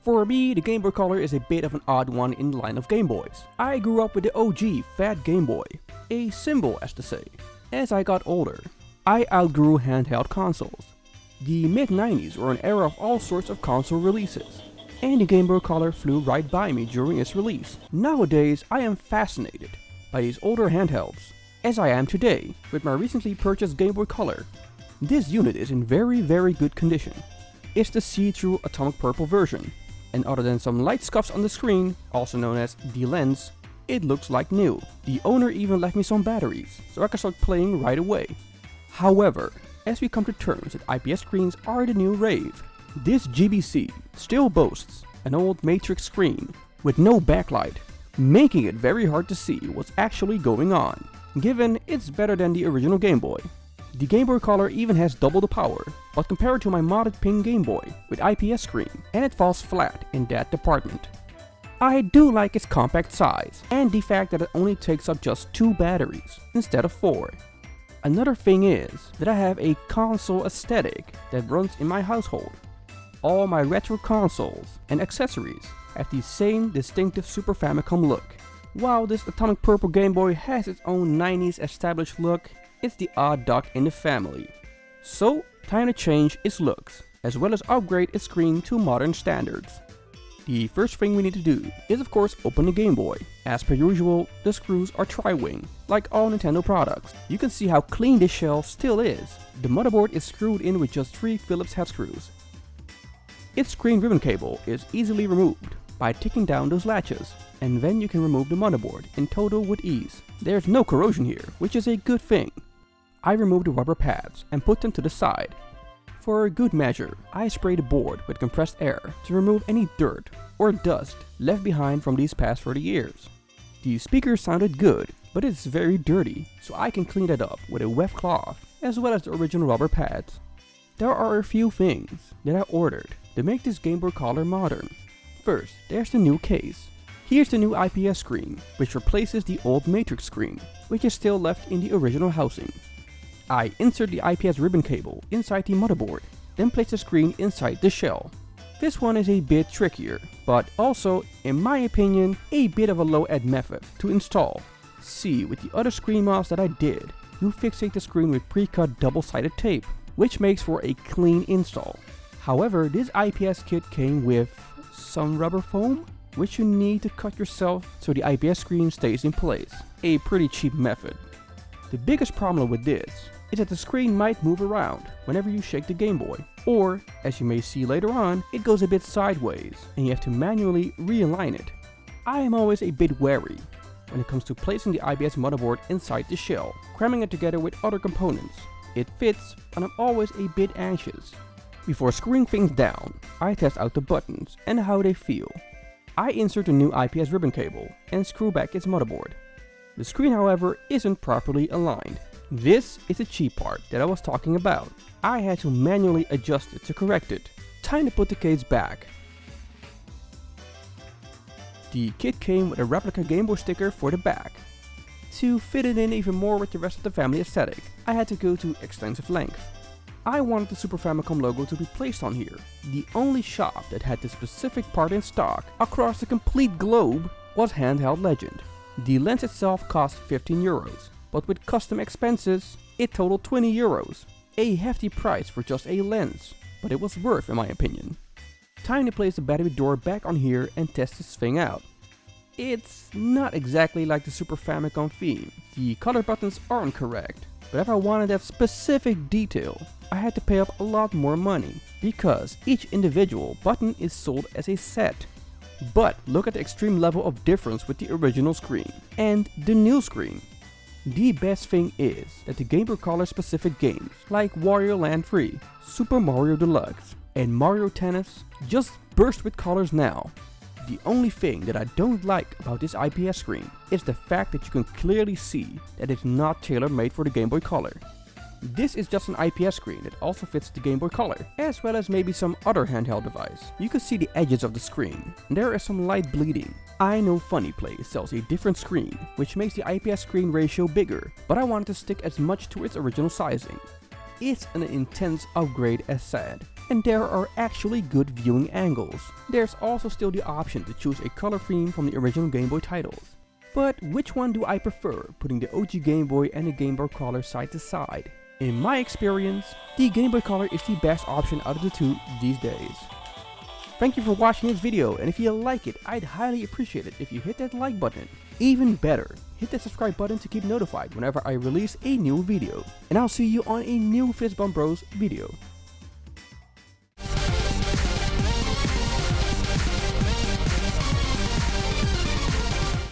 For me, the Game Boy Color is a bit of an odd one in the line of Game Boys. I grew up with the OG Fat Game Boy, a symbol as to say. As I got older, I outgrew handheld consoles. The mid-90s were an era of all sorts of console releases, and the Game Boy Color flew right by me during its release. Nowadays, I am fascinated by these older handhelds, as I am today with my recently purchased Game Boy Color. This unit is in very good condition. It's the see-through atomic purple version, and other than some light scuffs on the screen, also known as the lens, it looks like new. The owner even left me some batteries, so I can start playing right away. However, as we come to terms that IPS screens are the new rave, this GBC still boasts an old matrix screen with no backlight, making it very hard to see what's actually going on, given it's better than the original Game Boy. The Game Boy Color even has double the power, but compared to my modded pink Game Boy with IPS screen, and it falls flat in that department. I do like its compact size, and the fact that it only takes up just 2 batteries instead of 4. Another thing is that I have a console aesthetic that runs in my household. All my retro consoles and accessories have the same distinctive Super Famicom look. While this atomic purple Game Boy has its own 90s established look, it's the odd duck in the family. So, time to change its looks, as well as upgrade its screen to modern standards. The first thing we need to do is of course open the Game Boy. As per usual, the screws are tri-wing, like all Nintendo products. You can see how clean this shell still is. The motherboard is screwed in with just 3 Phillips head screws. Its screen ribbon cable is easily removed by taking down those latches, and then you can remove the motherboard in total with ease. There's no corrosion here, which is a good thing. I removed the rubber pads and put them to the side. For a good measure, I spray the board with compressed air to remove any dirt or dust left behind from these past 30 years. The speaker sounded good, but it's very dirty, so I can clean it up with a wet cloth, as well as the original rubber pads. There are a few things that I ordered to make this Game Boy Color modern. First, there's the new case. Here's the new IPS screen, which replaces the old matrix screen, which is still left in the original housing. I insert the IPS ribbon cable inside the motherboard, then place the screen inside the shell. This one is a bit trickier, but also, in my opinion, a bit of a low-end method to install. See, with the other screen mods that I did, you fixate the screen with pre-cut double-sided tape, which makes for a clean install. However, this IPS kit came with some rubber foam, which you need to cut yourself so the IPS screen stays in place. A pretty cheap method. The biggest problem with this is that the screen might move around whenever you shake the Game Boy, or, as you may see later on, it goes a bit sideways and you have to manually realign it. I am always a bit wary when it comes to placing the IPS motherboard inside the shell, cramming it together with other components. It fits, but I'm always a bit anxious. Before screwing things down, I test out the buttons and how they feel. I insert a new IPS ribbon cable and screw back its motherboard. The screen, however, isn't properly aligned. This is the cheap part that I was talking about. I had to manually adjust it to correct it. Time to put the case back. The kit came with a replica Game Boy sticker for the back. To fit it in even more with the rest of the family aesthetic, I had to go to extensive length. I wanted the Super Famicom logo to be placed on here. The only shop that had this specific part in stock across the complete globe was Handheld Legend. The lens itself cost 15 euros, but with custom expenses, it totaled 20 euros. A hefty price for just a lens, but it was worth in my opinion. Time to place the battery door back on here and test this thing out. It's not exactly like the Super Famicom theme. The color buttons aren't correct, but if I wanted that specific detail, I had to pay up a lot more money, because each individual button is sold as a set. But look at the extreme level of difference with the original screen and the new screen. The best thing is that the Game Boy Color specific games like Wario Land 3, Super Mario Deluxe, and Mario Tennis just burst with colors now. The only thing that I don't like about this IPS screen is the fact that you can clearly see that it's not tailor-made for the Game Boy Color. This is just an IPS screen that also fits the Game Boy Color, as well as maybe some other handheld device. You can see the edges of the screen, and there is some light bleeding. I know Funnyplay sells a different screen, which makes the IPS screen ratio bigger, but I wanted to stick as much to its original sizing. It's an intense upgrade as said. and there are actually good viewing angles. There's also still the option to choose a color theme from the original Game Boy titles. But which one do I prefer, putting the OG Game Boy and the Game Boy Color side to side? In my experience, the Game Boy Color is the best option out of the two these days. Thank you for watching this video, and if you like it, I'd highly appreciate it if you hit that like button. Even better, hit that subscribe button to keep notified whenever I release a new video. And I'll see you on a new Fist Bump Bros video.